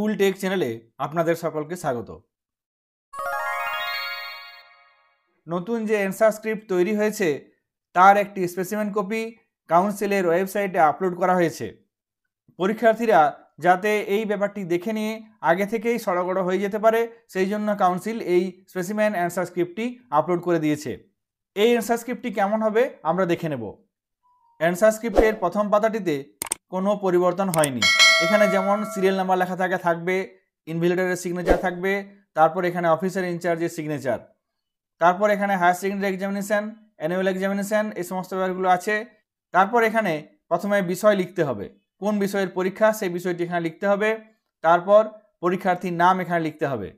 School take চ্যানেলে আপনাদের সকলকে স্বাগত। নতুন যে অ্যান্সার স্ক্রিপ্ট তৈরি হয়েছে তার একটি স্পেসিমেন কপি কাউন্সিলের ওয়েবসাইটে আপলোড করা হয়েছে। পরীক্ষার্থীরা যাতে এই ব্যাপারটি দেখে নিয়ে আগে থেকেই সড়গড় হয়ে যেতে পারে, সেই জন্য কাউন্সিল এই স্পেসিমেন অ্যান্সার স্ক্রিপ্টটি আপলোড করে দিয়েছে। এই অ্যান্সার স্ক্রিপ্টটি কেমন হবে আমরা দেখে নেব। অ্যান্সার স্ক্রিপ্টের প্রথম পাতাটিতে কোনো পরিবর্তন হয়নি। এখানে যেমন সিরিয়াল নাম্বার লেখা থাকবে, ইনভিজিলেটরের সিগনেচার থাকবে, তারপর এখানে অফিসার ইনচার্জের সিগনেচার, তারপর এখানে higher secondary examination, annual examination, এই সমস্ত ব্যাপারগুলো আছে। তারপর এখানে প্রথমে বিষয় লিখতে হবে, কোন বিষয়ের পরীক্ষা সেই বিষয়টি এখানে লিখতে হবে। তারপর পরীক্ষার্থীর নাম এখানে লিখতে হবে।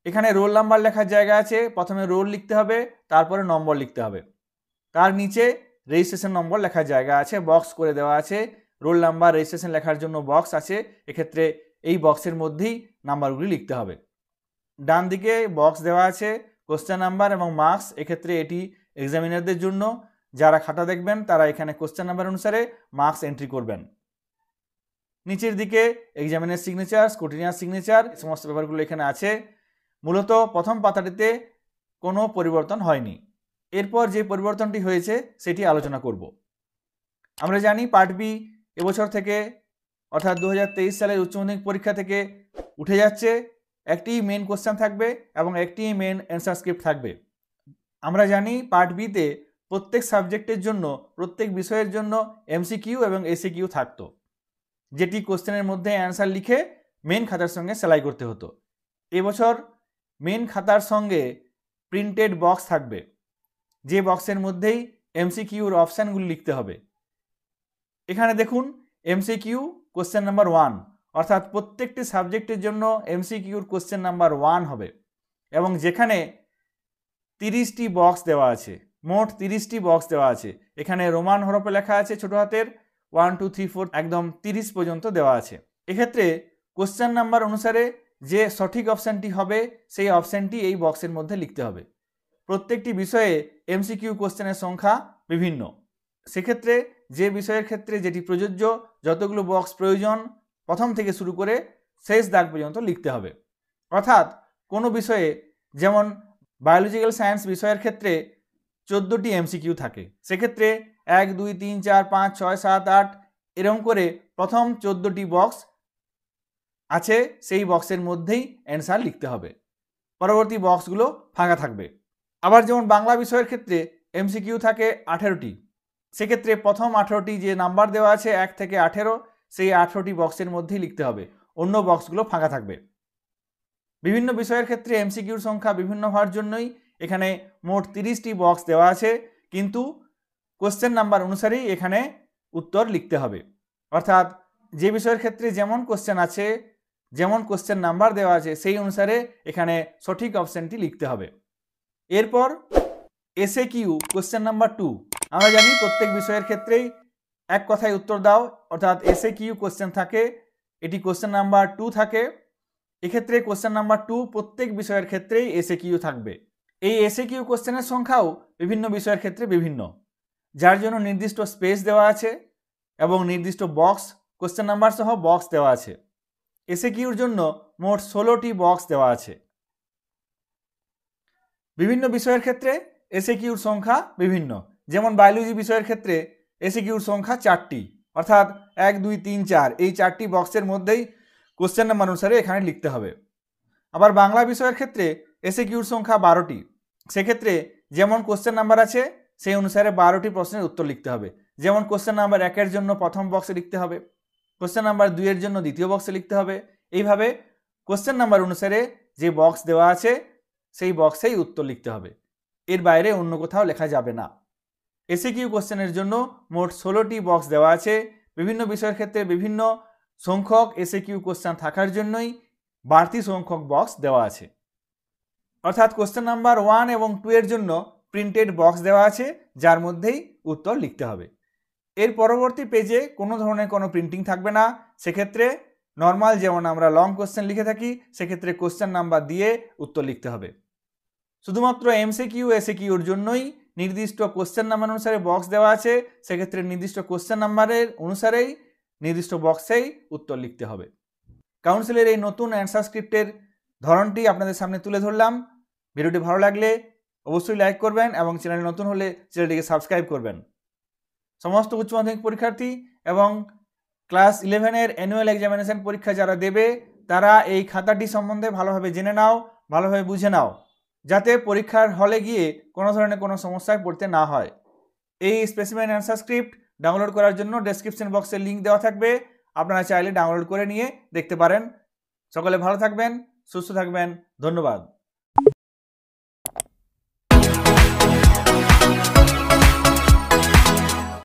এখানে রোল নাম্বার লেখার জায়গা আছে, প্রথমে রোল লিখতে হবে, তারপরে নম্বর লিখতে হবে। তার নিচে রেজিস্ট্রেশন নম্বর লেখার জায়গা আছে, বক্স করে দেওয়া আছে। রোল নাম্বার রেজিস্ট্রেশন লেখার জন্য বক্স আছে, এক্ষেত্রে এই বক্সের মধ্যেই নাম্বারগুলি লিখতে হবে। ডান দিকে বক্স দেওয়া আছে কোশ্চেন নাম্বার এবং মার্কস, এক্ষেত্রে এটি এক্সামিনারদের জন্য। যারা খাতা দেখবেন তারা এখানে কোশ্চেন নাম্বার অনুসারে মার্কস এন্ট্রি করবেন। নিচের দিকে এক্সামিনার সিগনেচার, স্ক্রুটিনিয়ার সিগনেচার, সমস্ত ব্যাপারগুলো এখানে আছে। মূলত প্রথম পাতাটিতে কোনো পরিবর্তন হয়নি। এরপর যে পরিবর্তনটি হয়েছে সেটি আলোচনা করব। আমরা জানি পার্ট বি এবছর থেকে অর্থাৎ 2023 সালের উচ্চ মাধ্যমিক পরীক্ষা থেকে উঠে যাচ্ছে। একটি মেন কোশ্চেন থাকবে এবং একটি মেন অ্যান্সার স্ক্রিপ্ট থাকবে। আমরা জানি পার্ট বিতে প্রত্যেক সাবজেক্টের জন্য, প্রত্যেক বিষয়ের জন্য এমসিকিউ এবং এসিকিউ থাকতো, যেটি কোশ্চেনের মধ্যে অ্যান্সার লিখে মেন খাতার সঙ্গে সেলাই করতে হতো। এবছর মেন খাতার সঙ্গে প্রিন্টেড বক্স থাকবে, যে বক্সের মধ্যেই এমসিকিউর অপশানগুলি লিখতে হবে। এখানে দেখুন এমসিকিউ কোশ্চেন নাম্বার 1, অর্থাৎ প্রত্যেকটি সাবজেক্টের জন্য এমসিকিউর কোশ্চেন নাম্বার 1 হবে এবং যেখানে 30টি বক্স দেওয়া আছে, মোট 30টি বক্স দেওয়া আছে। এখানে রোমান হরফে লেখা আছে ছোট হাতের 1 2 3 4 একদম 30 পর্যন্ত দেওয়া আছে। এক্ষেত্রে কোশ্চেন নাম্বার অনুসারে যে সঠিক অপশানটি হবে সেই অপশানটি এই বক্সের মধ্যে লিখতে হবে। প্রত্যেকটি বিষয়ে এমসিকিউ কোশ্চেনের সংখ্যা বিভিন্ন, সেক্ষেত্রে যে বিষয়ের ক্ষেত্রে যেটি প্রযোজ্য, যতগুলো বক্স প্রয়োজন প্রথম থেকে শুরু করে শেষ দাগ পর্যন্ত লিখতে হবে। অর্থাৎ কোনো বিষয়ে, যেমন বায়োলজিক্যাল সায়েন্স বিষয়ের ক্ষেত্রে 14টি এমসিকিউ থাকে, সেক্ষেত্রে 1 2 3 4 5 6 7 8 এরকম করে প্রথম 14টি বক্স আছে, সেই বক্সের মধ্যেই অ্যান্সার লিখতে হবে। পরবর্তী বক্সগুলো ফাঁকা থাকবে। আবার যেমন বাংলা বিষয়ের ক্ষেত্রে এমসিকিউ থাকে 18টি, সেক্ষেত্রে প্রথম 18টি যে নাম্বার দেওয়া আছে 1 থেকে 18, সেই 18টি বক্সের মধ্যেই লিখতে হবে, অন্য বক্সগুলো ফাঁকা থাকবে। বিভিন্ন বিষয়ের ক্ষেত্রে এমসিকিউর সংখ্যা বিভিন্ন হওয়ার জন্যই এখানে মোট 30টি বক্স দেওয়া আছে, কিন্তু কোশ্চেন নাম্বার অনুসারেই এখানে উত্তর লিখতে হবে। অর্থাৎ যে বিষয়ের ক্ষেত্রে যেমন কোশ্চেন আছে, যেমন কোশ্চেন নাম্বার দেওয়া আছে, সেই অনুসারে এখানে সঠিক অপশানটি লিখতে হবে। এরপর এসএকিউ কোশ্চেন নাম্বার 2। আমরা জানি প্রত্যেক বিষয়ের ক্ষেত্রেই এক কথায় উত্তর দাও, অর্থাৎ এসএকিউ কোশ্চেন থাকে, এটি কোশ্চেন নাম্বার 2 থাকে। এক্ষেত্রে কোশ্চেন নাম্বার 2 প্রত্যেক বিষয়ের ক্ষেত্রেই এসএকিউ থাকবে। এই এসএকিউ কোশ্চেনের সংখ্যাও বিভিন্ন বিষয়ের ক্ষেত্রে বিভিন্ন, যার জন্য নির্দিষ্ট স্পেস দেওয়া আছে এবং নির্দিষ্ট বক্স কোশ্চেন নাম্বার সহ বক্স দেওয়া আছে। এসএকিউর জন্য মোট 16টি বক্স দেওয়া আছে। বিভিন্ন বিষয়ের ক্ষেত্রে এসএকিউর সংখ্যা বিভিন্ন, যেমন বায়োলজি বিষয়ের ক্ষেত্রে এসএকিউর সংখ্যা 4টি, অর্থাৎ 1 2 3 4 এই 4টি বক্সের মধ্যেই কোশ্চেন নাম্বার অনুসারে এখানে লিখতে হবে। আবার বাংলা বিষয়ের ক্ষেত্রে এসএকিউর সংখ্যা 12টি, সেক্ষেত্রে যেমন কোশ্চেন নাম্বার আছে সেই অনুসারে 12টি প্রশ্নের উত্তর লিখতে হবে। যেমন কোশ্চেন নাম্বার 1-এর জন্য প্রথম বক্সে লিখতে হবে, কোশ্চেন নাম্বার 2-এর জন্য দ্বিতীয় বক্সে লিখতে হবে। এইভাবে কোশ্চেন নাম্বার অনুসারে যে বক্স দেওয়া আছে সেই বক্সেই উত্তর লিখতে হবে, এর বাইরে অন্য কোথাও লেখা যাবে না। এসএকিউ কোশ্চেনের জন্য মোট 16টি বক্স দেওয়া আছে। বিভিন্ন বিষয়ের ক্ষেত্রে বিভিন্ন সংখ্যক এসএকিউ কোশ্চেন থাকার জন্যই বাড়তি সংখ্যক বক্স দেওয়া আছে। অর্থাৎ কোশ্চেন নাম্বার 1 এবং 2 এর জন্য প্রিন্টেড বক্স দেওয়া আছে, যার মধ্যেই উত্তর লিখতে হবে। এর পরবর্তী পেজে কোনো ধরনের কোনো প্রিন্টিং থাকবে না, সেক্ষেত্রে নর্মাল যেমন আমরা লং কোশ্চেন লিখে থাকি, সেক্ষেত্রে কোশ্চেন নাম্বার দিয়ে উত্তর লিখতে হবে। শুধুমাত্র এমসিকিউ এসএকিউর জন্যই নির্দিষ্ট কোশ্চেন নাম্বার অনুসারে বক্স দেওয়া আছে, সেক্ষেত্রে নির্দিষ্ট কোশ্চেন নাম্বারের অনুসারেই নির্দিষ্ট বক্সেই উত্তর লিখতে হবে। কাউন্সিলের এই নতুন অ্যান্সার স্ক্রিপ্টের ধরনটি আপনাদের সামনে তুলে ধরলাম। ভিডিওটি ভালো লাগলে অবশ্যই লাইক করবেন এবং চ্যানেলে নতুন হলে চ্যানেলটিকে সাবস্ক্রাইব করবেন। সমস্ত উচ্চ মাধ্যমিক পরীক্ষার্থী এবং ক্লাস 11-এর অ্যানুয়াল এক্সামিনেশন পরীক্ষা যারা দেবে তারা এই খাতাটি সম্বন্ধে ভালোভাবে জেনে নাও, ভালোভাবে বুঝে নাও, যাতে পরীক্ষার হলে গিয়ে কোনো ধরনের কোনো সমস্যায় পড়তে না হয়। এই স্পেসিমেন অ্যান্সার স্ক্রিপ্ট ডাউনলোড করার জন্য ডেসক্রিপশন বক্সে লিঙ্ক দেওয়া থাকবে, আপনারা চাইলে ডাউনলোড করে নিয়ে দেখতে পারেন। সকলে ভালো থাকবেন, সুস্থ থাকবেন, ধন্যবাদ।